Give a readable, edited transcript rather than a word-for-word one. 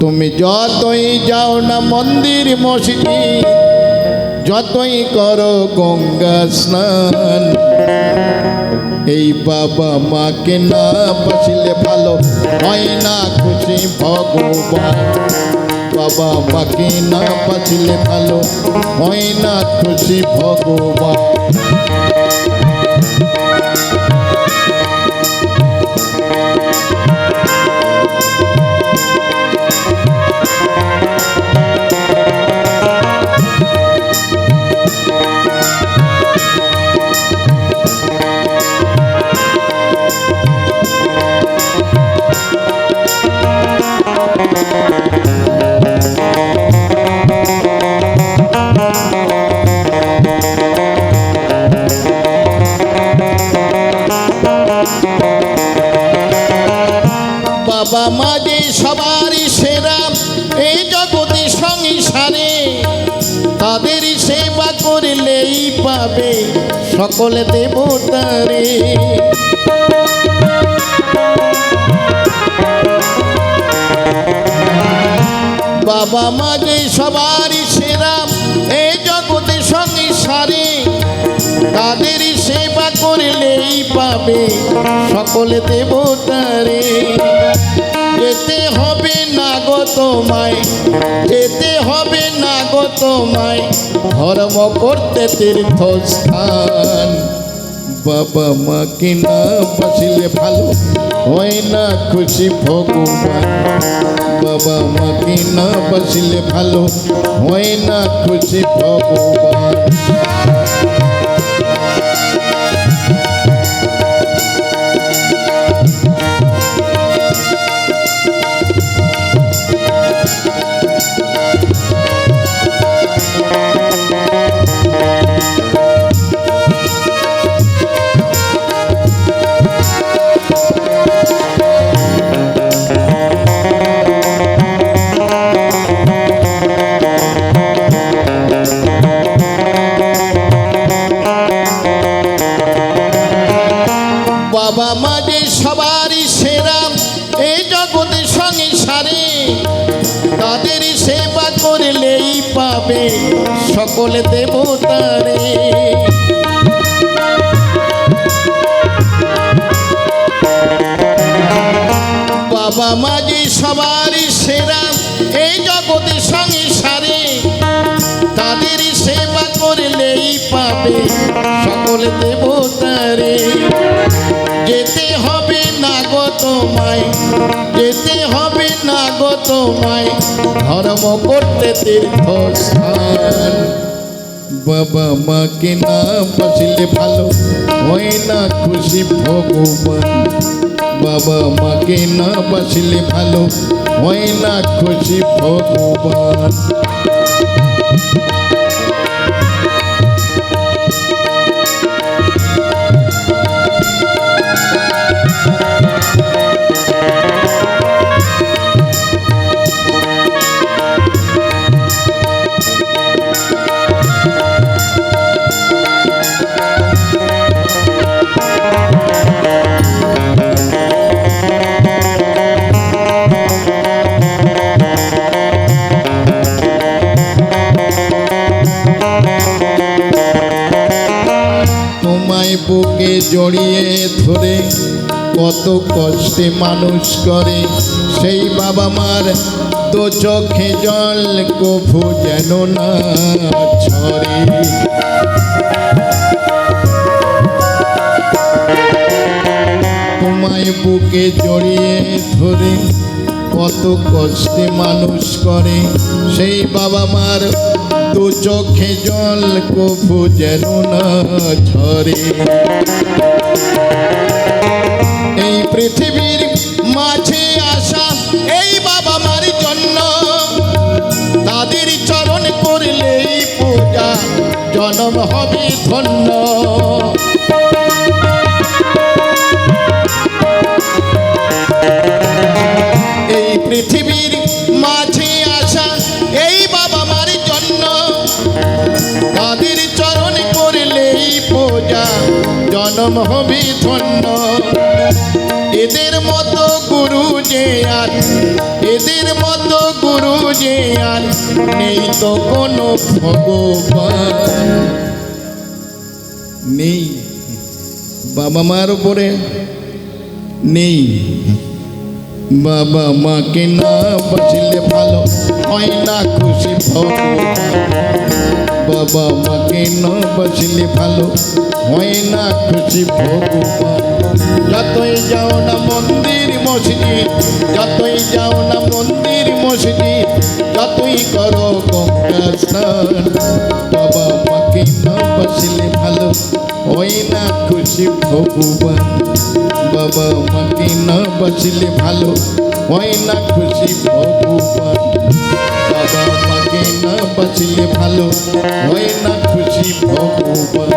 তুমি যতই যাও না মন্দির মসজিদ, যতই করো গঙ্গা স্নান, এই বাবা মাকে না বাসিলে ভালো হয় না খুশি ভগবান। বাবা মাকে না বাসিলে ভালো হয় না খুশি ভগবান। বাবা মা যে সবারই সেরা এই জগতে সংসারে, তাদের সেবা করলেই পাবে সকল দেবতারে। বাবা মা যে সবারই সেরা এই জগতে সংসারে, তাদের সেবা করলেই পাবে সকল দেবতারে। যেতে হবে না গো তোমায়, যেতে হবে না গো তোমায় ধর্ম করতে তীর্থস্থান। বাবা মাকে না বাসিলে ভালো হয় না খুশি ভগবান। বাবা মাকে না বাসিলে ভালো হয় না খুশি ভগবান। বাবা মা যে সবারই সেরা এই জগতে সংসারে, তাদের সেবা করলেই পাবে সকল দেবতারে। বাবা মা যে সবারই সেরা এই জগতে সংসারে, তাদের সেবা করলেই পাবে সকল দেবতারে। যেতে হবে না গো তোমায়, যেতে হবে না গো তোমায় ধর্ম করতে তীর্থস্থান। বাবা মাকে না বাসিলে ভালো হয় না খুশি ভগবান। বাবা মাকে না বাসিলে ভালো হয় না খুশি ভগবান। তোমায় বুকে জড়িয়ে ধরে কত কষ্টে মানুষ করে, সেই বাবা মার তো চোখে জল কভু যেন না ঝরে। তোমায় বুকে জড়িয়ে ধরে কত কষ্টে মানুষ করে, সেই বাবা মার তো চোখে জল কভু যেন না ঝরে। এই পৃথিবীর মাঝে আসা এই বাবা মার জন্য, তাদের চরণ করলেই পূজা জনম হবে ধন্য। এই পৃথিবীর মাঝে আসা এই বাবা মার জন্য, তাদের চরণ করলেই পূজা জনম হবে ধন্য। এদের মতো গুরু যে আর, এদের মতো গুরু যে আর নেই তো কোনো ভগবান। নেই বাবা মার উপরে নেই। বাবা মাকে না বাঁচলে ভালো হয় না খুশি ভগবান। বাবা মাকে না বাঁচলে ভালো হয় না খুশি ভগবান। যতই যাও না মন্দির মসজিদ, যতই যাও না মন্দির মসজিদ, যতই করো গঙ্গা স্নান, বাবা মাকে না বাঁচলে ভালো হয় না খুশি ভগবান। বাবা মাকে না বাঁচলে ভালো হয় না খুশি ভগবান। বাবা মাকে না বাঁচলে ভালো হয় না খুশি ভগবান।